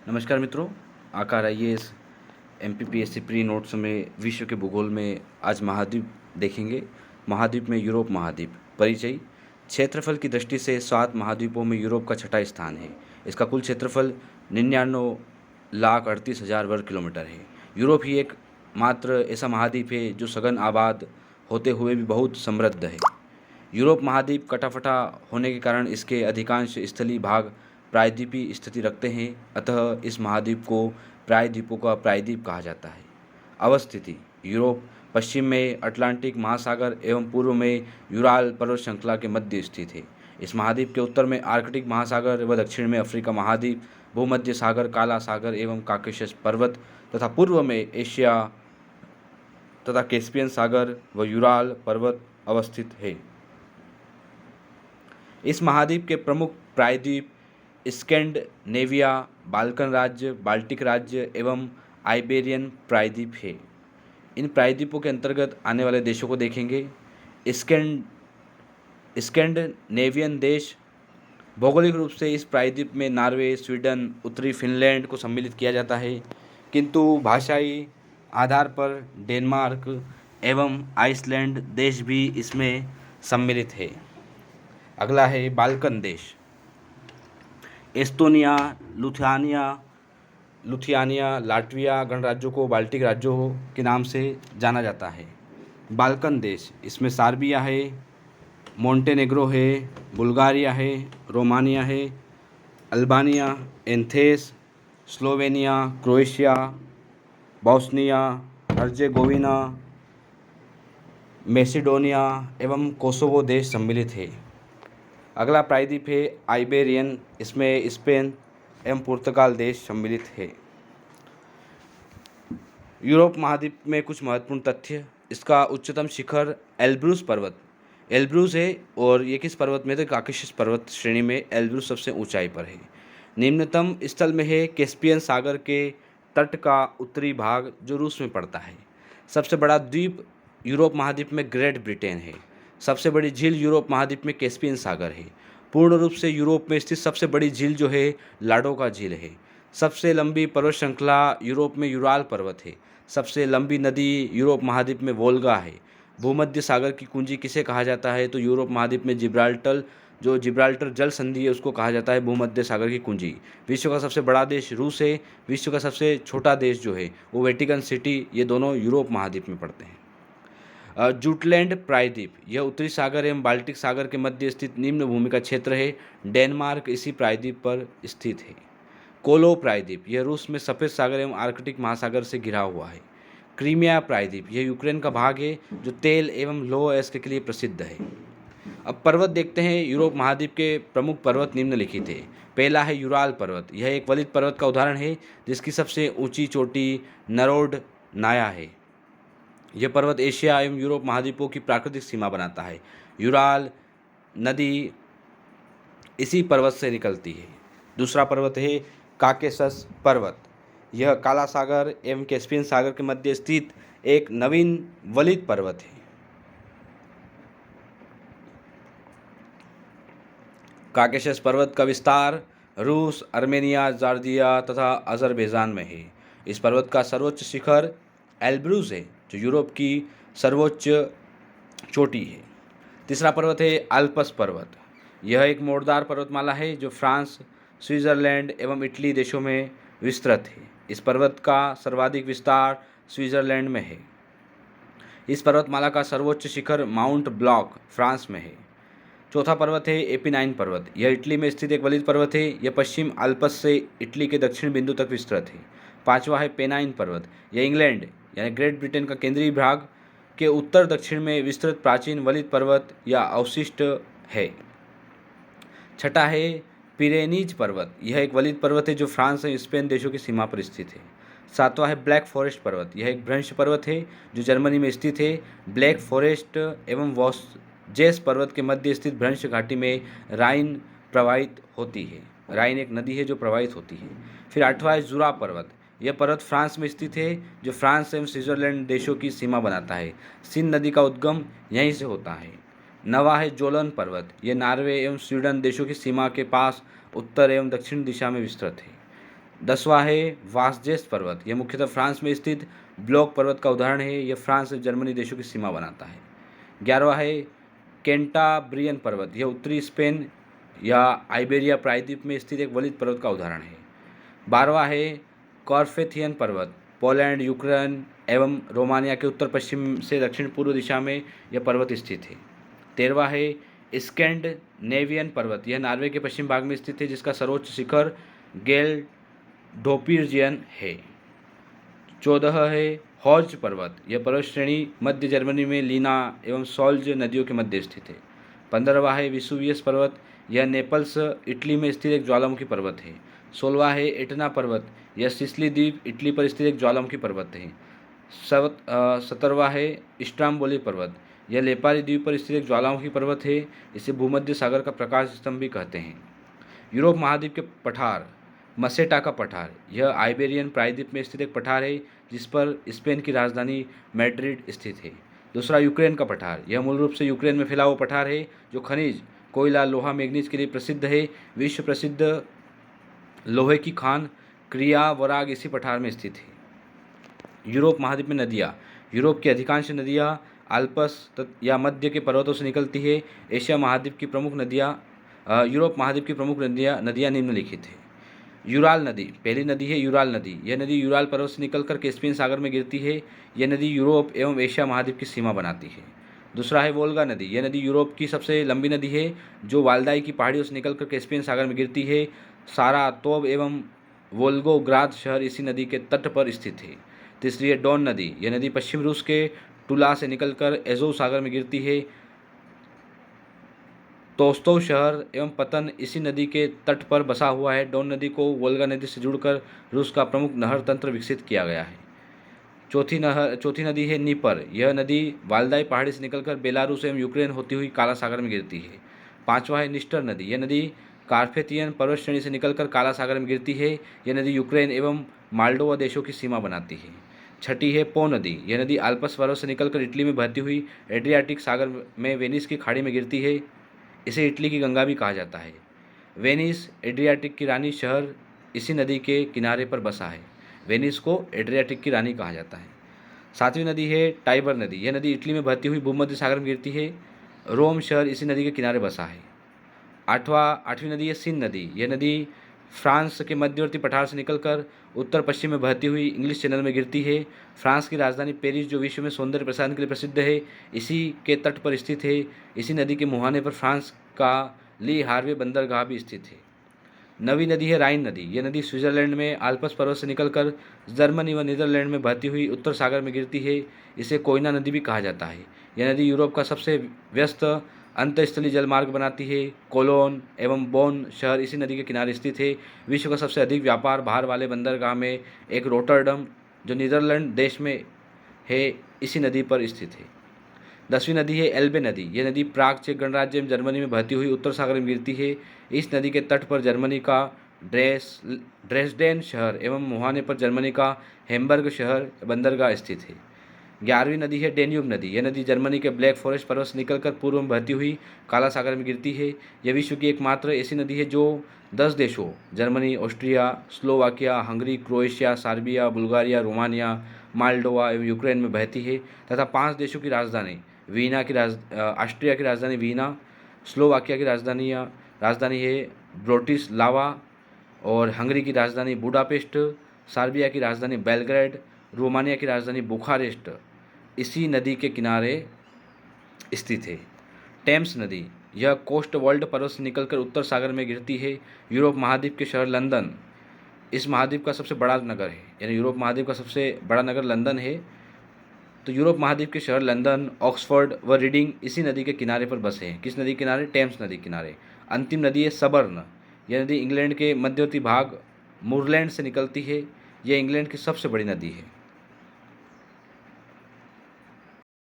नमस्कार मित्रों, आकार आईएएस एमपीपीएससी प्री नोट्स में विश्व के भूगोल में आज महाद्वीप देखेंगे। महाद्वीप में यूरोप महाद्वीप परिचय। क्षेत्रफल की दृष्टि से 7 महाद्वीपों में यूरोप का छठा स्थान है। इसका कुल क्षेत्रफल 99,38,000 वर्ग किलोमीटर है। यूरोप ही एक मात्र ऐसा महाद्वीप है जो सघन आबाद होते हुए भी बहुत समृद्ध है। यूरोप महाद्वीप कटाफटा होने के कारण इसके अधिकांश स्थलीय भाग प्रायद्वीपीय स्थिति रखते हैं, अतः इस महाद्वीप को प्रायद्वीपों का प्रायद्वीप कहा जाता है। अवस्थिति। यूरोप पश्चिम में अटलांटिक महासागर एवं पूर्व में यूराल पर्वत श्रृंखला के मध्य स्थित है। इस महाद्वीप के उत्तर में आर्कटिक महासागर व दक्षिण में अफ्रीका महाद्वीप, भूमध्य सागर, काला सागर एवं काकेशस पर्वत तथा पूर्व में एशिया तथा कैस्पियन सागर व यूराल पर्वत अवस्थित है। इस महाद्वीप के प्रमुख प्रायद्वीप स्कैंडिनेविया, बाल्कन राज्य, बाल्टिक राज्य एवं आइबेरियन प्रायद्वीप है। इन प्रायद्वीपों के अंतर्गत आने वाले देशों को देखेंगे। स्कैंडिनेवियन देश। भौगोलिक रूप से इस प्रायद्वीप में नॉर्वे, स्वीडन, उत्तरी फिनलैंड को सम्मिलित किया जाता है, किंतु भाषाई आधार पर डेनमार्क एवं आइसलैंड देश भी इसमें सम्मिलित है। अगला है बाल्कन देश। एस्तोनिया, लुथियानिया, लाटविया गणराज्यों को बाल्टिक राज्यों के नाम से जाना जाता है। बाल्कन देश, इसमें सर्बिया है, मोंटेनेग्रो है, बुल्गारिया है, रोमानिया है, Albania, Athens, Slovenia, Croatia, Bosnia Herzegovina, Macedonia एवं कोसोवो देश सम्मिलित है। अगला प्रायद्वीप है आइबेरियन। इसमें स्पेन एवं पुर्तगाल देश सम्मिलित है। यूरोप महाद्वीप में कुछ महत्वपूर्ण तथ्य। इसका उच्चतम शिखर एल्ब्रूस पर्वत एल्ब्रूस है और ये किस पर्वत में? तो काकेशस पर्वत श्रेणी में एल्ब्रूस सबसे ऊंचाई पर है। निम्नतम स्थल में है कैस्पियन सागर के तट का उत्तरी भाग जो रूस में पड़ता है। सबसे बड़ा द्वीप यूरोप महाद्वीप में ग्रेट ब्रिटेन है। सबसे बड़ी झील यूरोप महाद्वीप में कैस्पियन सागर है। पूर्ण रूप से यूरोप में स्थित सबसे बड़ी झील जो है लाडोगा झील है। सबसे लंबी पर्वत श्रृंखला यूरोप में यूराल पर्वत है। सबसे लंबी नदी यूरोप महाद्वीप में वोल्गा है। भूमध्य सागर की कुंजी किसे कहा जाता है? तो यूरोप महाद्वीप में जिब्राल्टर जल संधि है उसको कहा जाता है भूमध्य सागर की कुंजी। विश्व का सबसे बड़ा देश रूस है। विश्व का सबसे छोटा देश जो है वो वेटिकन सिटी। ये दोनों यूरोप महाद्वीप में पड़ते हैं। जुटलैंड प्रायद्वीप, यह उत्तरी सागर एवं बाल्टिक सागर के मध्य स्थित निम्न भूमि का क्षेत्र है। डेनमार्क इसी प्रायद्वीप पर स्थित है। कोलो प्रायद्वीप, यह रूस में सफ़ेद सागर एवं आर्कटिक महासागर से घिरा हुआ है। क्रीमिया प्रायद्वीप, यह यूक्रेन का भाग है जो तेल एवं लौह अयस्क के लिए प्रसिद्ध है। अब पर्वत देखते हैं। यूरोप महाद्वीप के प्रमुख पर्वत निम्नलिखित है। पहला है यूराल पर्वत। यह एक वलित पर्वत का उदाहरण है जिसकी सबसे ऊंची चोटी नरोड नाया है। यह पर्वत एशिया एवं यूरोप महाद्वीपों की प्राकृतिक सीमा बनाता है। यूराल नदी इसी पर्वत से निकलती है। दूसरा पर्वत है काकेशस पर्वत। यह काला सागर एवं कैस्पियन सागर के मध्य स्थित एक नवीन वलित पर्वत है। काकेशस पर्वत का विस्तार रूस, अर्मेनिया, जॉर्जिया तथा अजरबैजान में है। इस पर्वत का सर्वोच्च शिखर एल्ब्रूस है जो यूरोप की सर्वोच्च चोटी है। तीसरा पर्वत है आल्प्स पर्वत। यह एक मोड़दार पर्वतमाला है जो फ्रांस, स्विट्ज़रलैंड एवं इटली देशों में विस्तृत है। इस पर्वत का सर्वाधिक विस्तार स्विट्ज़रलैंड में है। इस पर्वतमाला का सर्वोच्च शिखर माउंट ब्लॉक फ्रांस में है। चौथा पर्वत है एपिनाइन पर्वत। यह इटली में स्थित एक वलित पर्वत है। यह पश्चिम आल्प्स से इटली के दक्षिण बिंदु तक विस्तृत है। पांचवा है पेनाइन पर्वत। यह इंग्लैंड यानी ग्रेट ब्रिटेन का केंद्रीय भाग के उत्तर दक्षिण में विस्तृत प्राचीन वलित पर्वत या अवशिष्ट है। छठा है पिरेनीज पर्वत। यह एक वलित पर्वत है जो फ्रांस और स्पेन देशों की सीमा पर स्थित है। सातवां है ब्लैक फॉरेस्ट पर्वत। यह एक भ्रंश पर्वत है जो जर्मनी में स्थित है। ब्लैक फॉरेस्ट एवं वॉसजेस पर्वत के मध्य स्थित भ्रंश घाटी में राइन प्रवाहित होती है। राइन एक नदी है जो प्रवाहित होती है। फिर आठवां है जुरा पर्वत। यह पर्वत फ्रांस में स्थित है जो फ्रांस एवं स्विट्जरलैंड देशों की सीमा बनाता है। सिन नदी का उद्गम यहीं से होता है। नवा है जोलन पर्वत। यह नॉर्वे एवं स्वीडन देशों की सीमा के पास उत्तर एवं दक्षिण दिशा में विस्तृत है। 10वां है वासजेस पर्वत, यह मुख्यतः फ्रांस में स्थित ब्लॉक पर्वत का उदाहरण है। यह फ्रांस और जर्मनी देशों की सीमा बनाता है। 11वां है कैंटाब्रियन पर्वत, यह उत्तरी स्पेन या आइबेरिया प्रायद्वीप में स्थित एक वलित पर्वत का उदाहरण है। 12वां है कॉर्फेथियन पर्वत, पोलैंड, यूक्रेन एवं रोमानिया के उत्तर पश्चिम से दक्षिण पूर्व दिशा में यह पर्वत स्थित है। 13वां है स्कैंडिनेवियन पर्वत, यह नॉर्वे के पश्चिम भाग में स्थित है, जिसका सर्वोच्च शिखर गेल्डोपिर्जियन है। 14 है हॉर्ज पर्वत, यह पर्वत श्रेणी मध्य जर्मनी में लीना एवं सॉल्ज नदियों के मध्य स्थित है। 15वां है विसुवियस पर्वत, यह नेपल्स इटली में स्थित एक ज्वालामुखी पर्वत है। 16वां है एटना पर्वत, यह सिसिली द्वीप इटली पर स्थित एक ज्वालामुखी पर्वत है। 17वां है इस्ट्राम्बोली पर्वत, यह लेपारी द्वीप पर स्थित एक ज्वालामुखी पर्वत है। इसे भूमध्य सागर का प्रकाश स्तंभ भी कहते हैं। यूरोप महाद्वीप के पठार, मसेटा का पठार, यह आइबेरियन प्रायद्वीप में स्थित एक पठार है जिस पर स्पेन की राजधानी मैड्रिड स्थित है। दूसरा यूक्रेन का पठार, यह मूल रूप से यूक्रेन में फैला हुआ पठार है जो खनिज, कोयला, लोहा, मैग्नीज के लिए प्रसिद्ध है। विश्व प्रसिद्ध लोहे की खान क्रियावराग इसी पठार में स्थित है। यूरोप महाद्वीप में नदियाँ, यूरोप की अधिकांश नदियाँ आल्प्स या मध्य के पर्वतों से निकलती है। एशिया महाद्वीप की प्रमुख नदियाँ यूरोप महाद्वीप की प्रमुख नदियाँ निम्नलिखित है। यूराल नदी, पहली नदी है यूराल नदी, यह नदी यूराल पर्वत से निकलकर कैस्पियन सागर में गिरती है। यह नदी यूरोप एवं एशिया महाद्वीप की सीमा बनाती है। दूसरा है वोल्गा नदी, यह नदी यूरोप की सबसे लंबी नदी है जो वाल्दाई की पहाड़ियों से निकलकर कैस्पियन सागर में गिरती है। सारातोव एवं वोल्गोग्राद शहर इसी नदी के तट पर स्थित है। तीसरी है डॉन नदी, यह नदी पश्चिम रूस के टुला से निकलकर एजोव सागर में गिरती है। तोस्तोव शहर एवं पतन इसी नदी के तट पर बसा हुआ है। डॉन नदी को वोल्गा नदी से जुड़कर रूस का प्रमुख नहर तंत्र विकसित किया गया है। चौथी नदी है नीपर, यह नदी वाल्दाई पहाड़ी से निकलकर बेलारूस एवं यूक्रेन होती हुई काला सागर में गिरती है। 5वां है निस्टर नदी, यह नदी कार्पेथियन पर्वत श्रेणी से निकलकर काला सागर में गिरती है। यह नदी यूक्रेन एवं माल्डोवा देशों की सीमा बनाती है। 6ठी है पो नदी, यह नदी आल्प्स पर्वत से निकलकर इटली में बहती हुई एड्रियाटिक सागर में वेनिस की खाड़ी में गिरती है। इसे इटली की गंगा भी कहा जाता है। वेनिस एड्रियाटिक की रानी शहर इसी नदी के किनारे पर बसा है। वेनिस को एड्रियाटिक की रानी कहा जाता है। 7वीं नदी है टाइबर नदी, यह नदी इटली में बहती हुई भूमध्य सागर में गिरती है। रोम शहर इसी नदी के किनारे बसा है। 8वीं नदी है सिन नदी, यह नदी फ्रांस के मध्यवर्ती पठार से निकलकर उत्तर पश्चिम में बहती हुई इंग्लिश चैनल में गिरती है। फ्रांस की राजधानी पेरिस, जो विश्व में सौंदर्य प्रसाधन के लिए प्रसिद्ध है, इसी के तट पर स्थित है। इसी नदी के मुहाने पर फ्रांस का ली हार्वे बंदरगाह भी स्थित है। 9वीं नदी है राइन नदी, यह नदी स्विट्जरलैंड में आल्प्स पर्वत से निकलकर जर्मनी व नीदरलैंड में बहती हुई उत्तर सागर में गिरती है। इसे कोयना नदी भी कहा जाता है। यह नदी यूरोप का सबसे व्यस्त अंतस्थलीय जलमार्ग बनाती है। कोलोन एवं बोन शहर इसी नदी के किनारे स्थित है। विश्व का सबसे अधिक व्यापार भार वाले बंदरगाह में एक रोटरडम, जो नीदरलैंड देश में है, इसी नदी पर स्थित है। 10वीं नदी है एल्बे नदी, यह नदी प्राग चेक गणराज्य में जर्मनी में बहती हुई उत्तर सागर में गिरती है। इस नदी के तट पर जर्मनी का ड्रेसडेन शहर एवं मुहाने पर जर्मनी का हैम्बर्ग शहर बंदरगाह स्थित है। 11वीं नदी है डेन्यूब नदी, यह नदी जर्मनी के ब्लैक फॉरेस्ट पर्वत से निकलकर पूर्व में बहती हुई काला सागर में गिरती है। यह विश्व की एकमात्र ऐसी नदी है जो 10 देशों Germany, Austria, Slovakia, Hungary, Croatia, Serbia, Bulgaria, Romania, Moldova एवं यूक्रेन में बहती है तथा 5 देशों की राजधानी ऑस्ट्रिया की राजधानी वीना, स्लोवाकिया की राजधानी है ब्रोटिस्लावा और हंगरी की राजधानी बुडापेस्ट, सर्बिया की राजधानी बेलग्रेड, रोमानिया की राजधानी बुखारेस्ट इसी नदी के किनारे स्थित है। टेम्स नदी, यह कोस्ट वर्ल्ड पर्वत से निकलकर उत्तर सागर में गिरती है। यूरोप महाद्वीप के शहर लंदन इस महाद्वीप का सबसे बड़ा नगर है, यानी यूरोप महाद्वीप का सबसे बड़ा नगर लंदन है। तो यूरोप महाद्वीप के शहर लंदन, ऑक्सफोर्ड व रीडिंग इसी नदी के किनारे पर बसे हैं। किस नदी किनारे? टेम्स नदी किनारे। अंतिम नदी है सबर्न, यह नदी इंग्लैंड के मध्यवर्ती भाग मूरलैंड से निकलती है। यह इंग्लैंड की सबसे बड़ी नदी है।